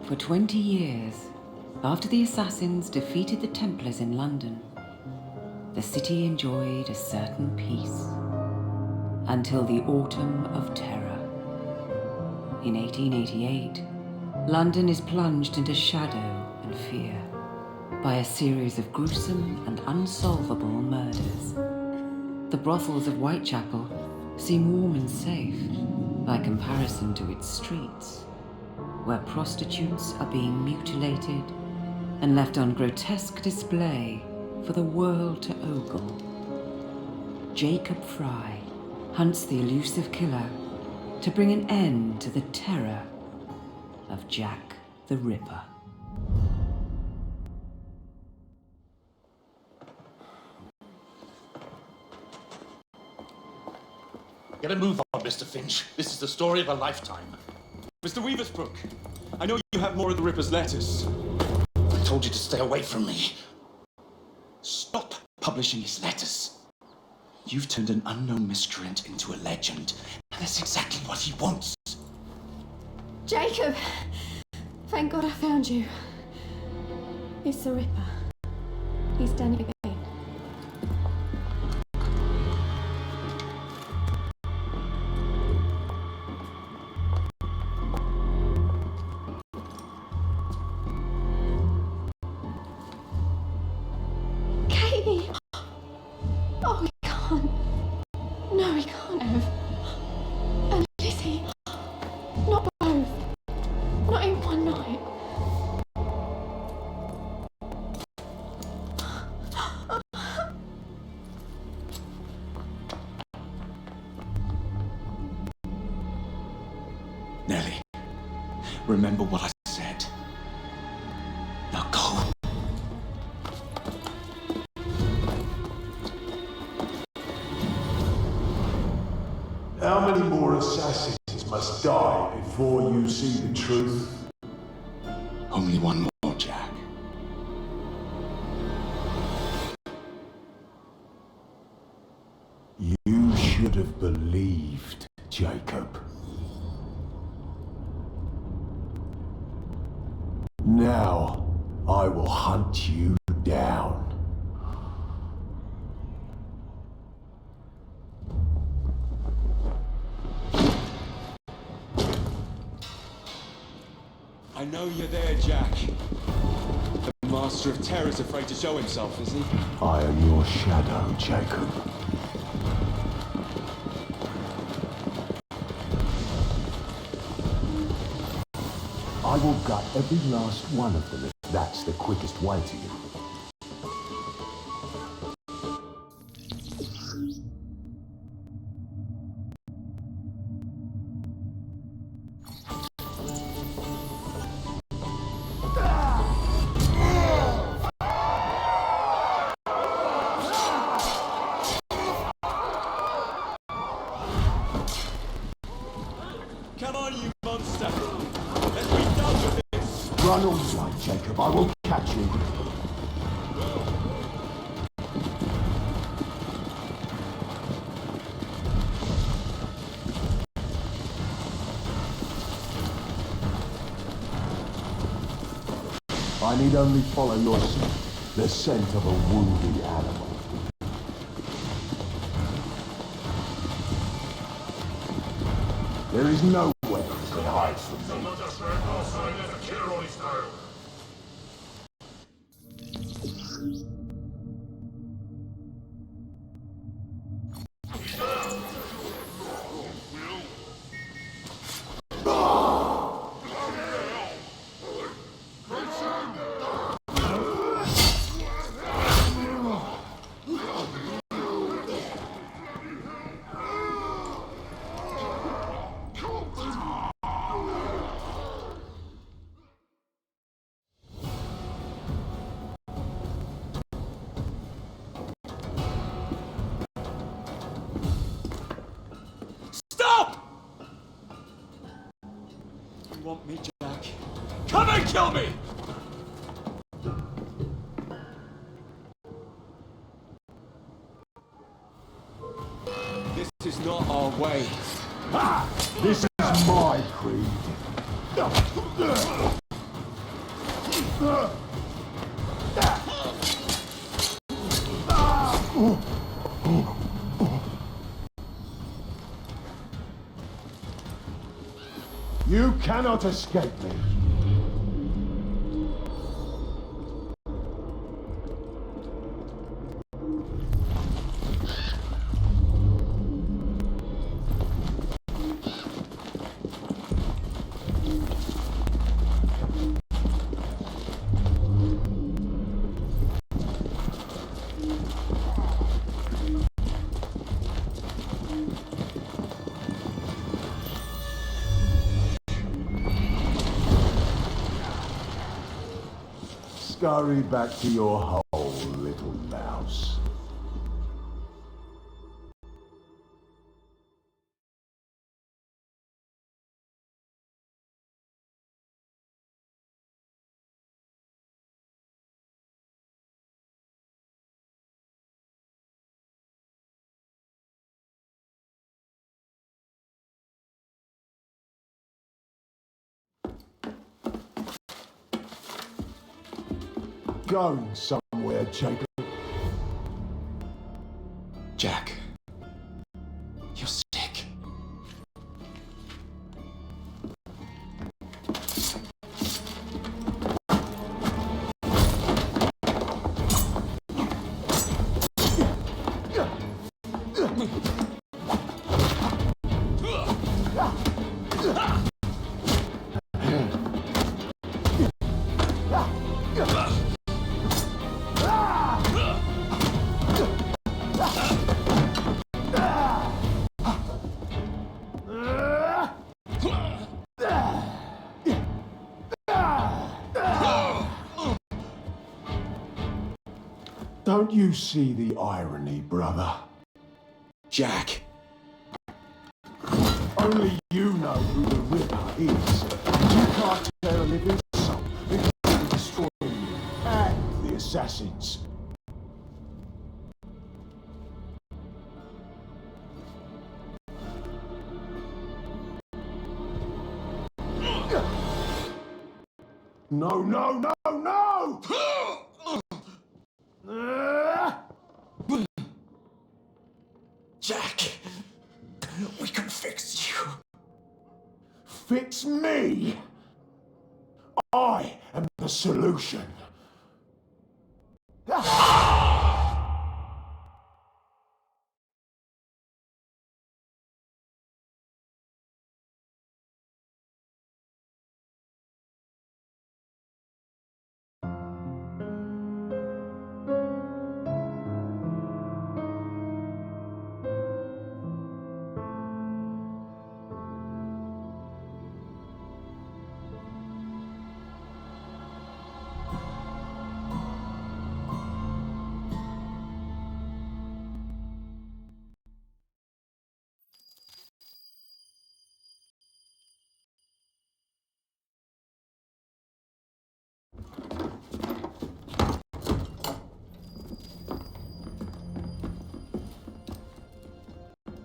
For 20 years, after the assassins defeated the Templars in London, the city enjoyed a certain peace. Until the Autumn of Terror. In 1888, London is plunged into shadow and fear by a series of gruesome and unsolvable murders. The brothels of Whitechapel seem warm and safe by comparison to its streets, where prostitutes are being mutilated and left on grotesque display for the world to ogle. Jacob Fry hunts the elusive killer to bring an end to the terror of Jack the Ripper. Get a move on, Mr. Finch. This is the story of a lifetime. Mr. Weaversbrook, I know you have more of the Ripper's letters. I told you to stay away from me. Stop publishing his letters. You've turned an unknown miscreant into a legend, and that's exactly what he wants. Jacob! Thank God I found you. It's the Ripper. He's done it again. Katie! Oh, we can't. No, we can't have. And Lizzie. Not both. Not in one night. Nellie, remember what I said. Now go. How many more assassins must die before you see the truth? Only one more, Jack. You should have believed, Jacob. Now, I will hunt you down. I know you're there, Jack. The Master of Terror's afraid to show himself, is he? I am your shadow, Jacob. I will gut every last one of them if that's the quickest way to you. Come on, you monster! Let's be done with this! Run all right, Jacob. I will catch you. I need only follow your scent, the scent of a wounded animal. There is nowhere you can hide from me. You want me, Jack? Come and kill me! This is not our way. Ah! This is my creed. You cannot escape me. Scurry back to your hole, little mouse. Going somewhere, Jacob. Jack, you're sick. Don't you see the irony, brother? Jack, Only you know who the Ripper is. You can't tear a living soul because it will destroy you and the assassins. No, no, no, no! Jack, we can fix you. Fix me! I am the solution.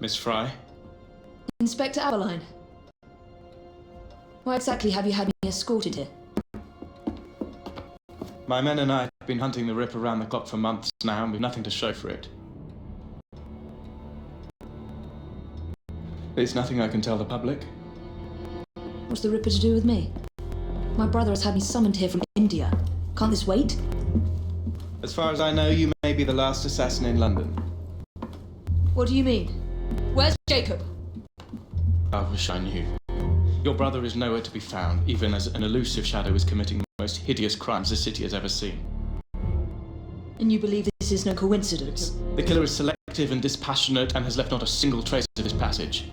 Miss Fry? Inspector Aberline. Why exactly have you had me escorted here? My men and I have been hunting the Ripper around the clock for months now, and we've nothing to show for it. There's nothing I can tell the public. What's the Ripper to do with me? My brother has had me summoned here from India. Can't this wait? As far as I know, you may be the last assassin in London. What do you mean? Where's Jacob? I wish I knew. Your brother is nowhere to be found, even as an elusive shadow is committing the most hideous crimes the city has ever seen. And you believe this is no coincidence? The killer is selective and dispassionate and has left not a single trace of his passage.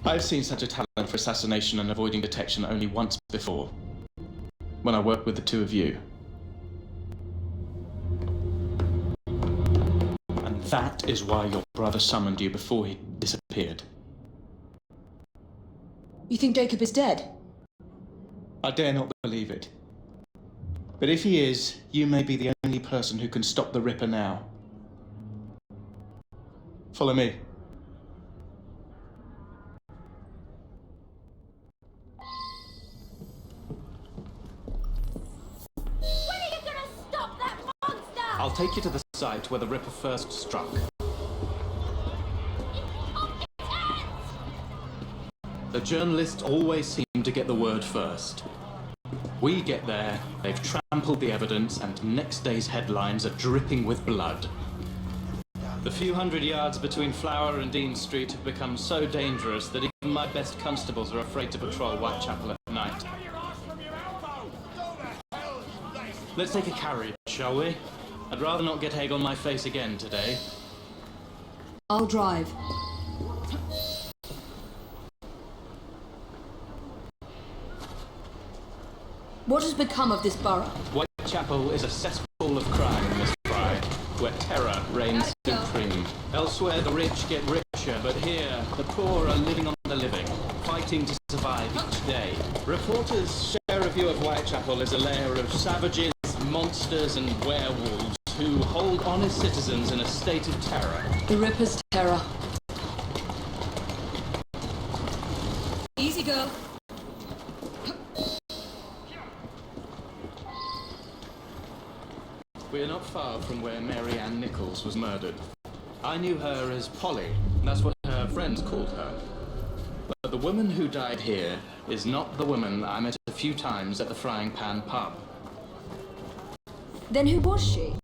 I've seen such a talent for assassination and avoiding detection only once before, when I worked with the two of you. And that is why your brother summoned you before he disappeared. You think Jacob is dead? I dare not believe it. But if he is, you may be the only person who can stop the Ripper now. Follow me. take you to the site where the Ripper first struck. The journalists always seem to get the word first. We get there, they've trampled the evidence, and next day's headlines are dripping with blood. The few hundred yards between Flower and Dean Street have become so dangerous that even my best constables are afraid to patrol Whitechapel at night. Let's take a carriage, shall we? I'd rather not get egg on my face again today. I'll drive. What has become of this borough? Whitechapel is a cesspool of crime, Miss Fry, where terror reigns supreme. Elsewhere, the rich get richer, but here, the poor are living on the living, fighting to survive each day. Reporters share a view of Whitechapel as a lair of savages, monsters, and werewolves who hold honest citizens in a state of terror. The Ripper's terror. Easy, girl. We're not far from where Mary Ann Nichols was murdered. I knew her as Polly, that's what her friends called her. But the woman who died here is not the woman I met a few times at the Frying Pan pub. Then who was she?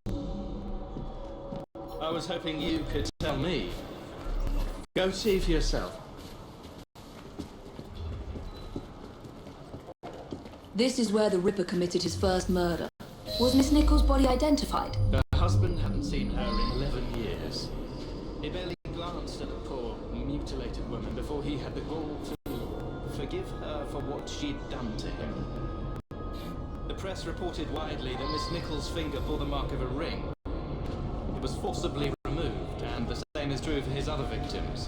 I was hoping you could tell me. Go see for yourself. This is where the Ripper committed his first murder. Was Miss Nichols' body identified? Her husband hadn't seen her in 11 years. He barely glanced at the poor, mutilated woman before he had the gall to forgive her for what she'd done to him. The press reported widely that Miss Nichols' finger bore the mark of a ring. It was forcibly removed, and the same is true for his other victims.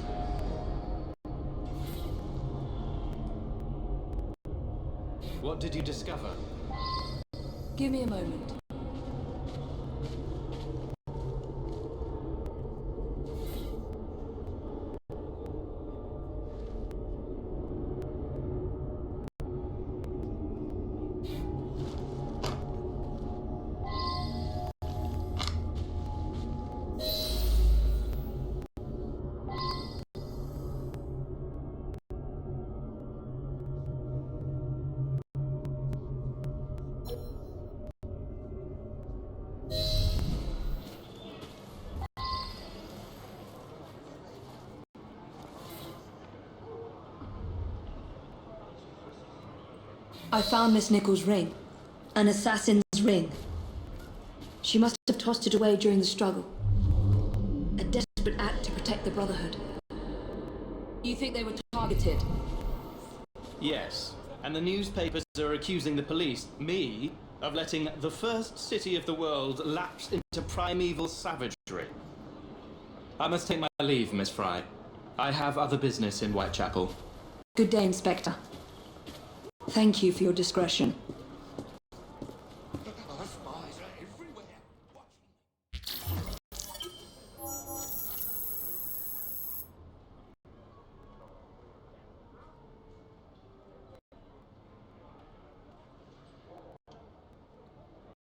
What did you discover? Give me a moment. I found Miss Nichols' ring. An assassin's ring. She must have tossed it away during the struggle. A desperate act to protect the Brotherhood. You think they were targeted? Yes, and the newspapers are accusing the police, me, of letting the first city of the world lapse into primeval savagery. I must take my leave, Miss Fry. I have other business in Whitechapel. Good day, Inspector. Thank you for your discretion.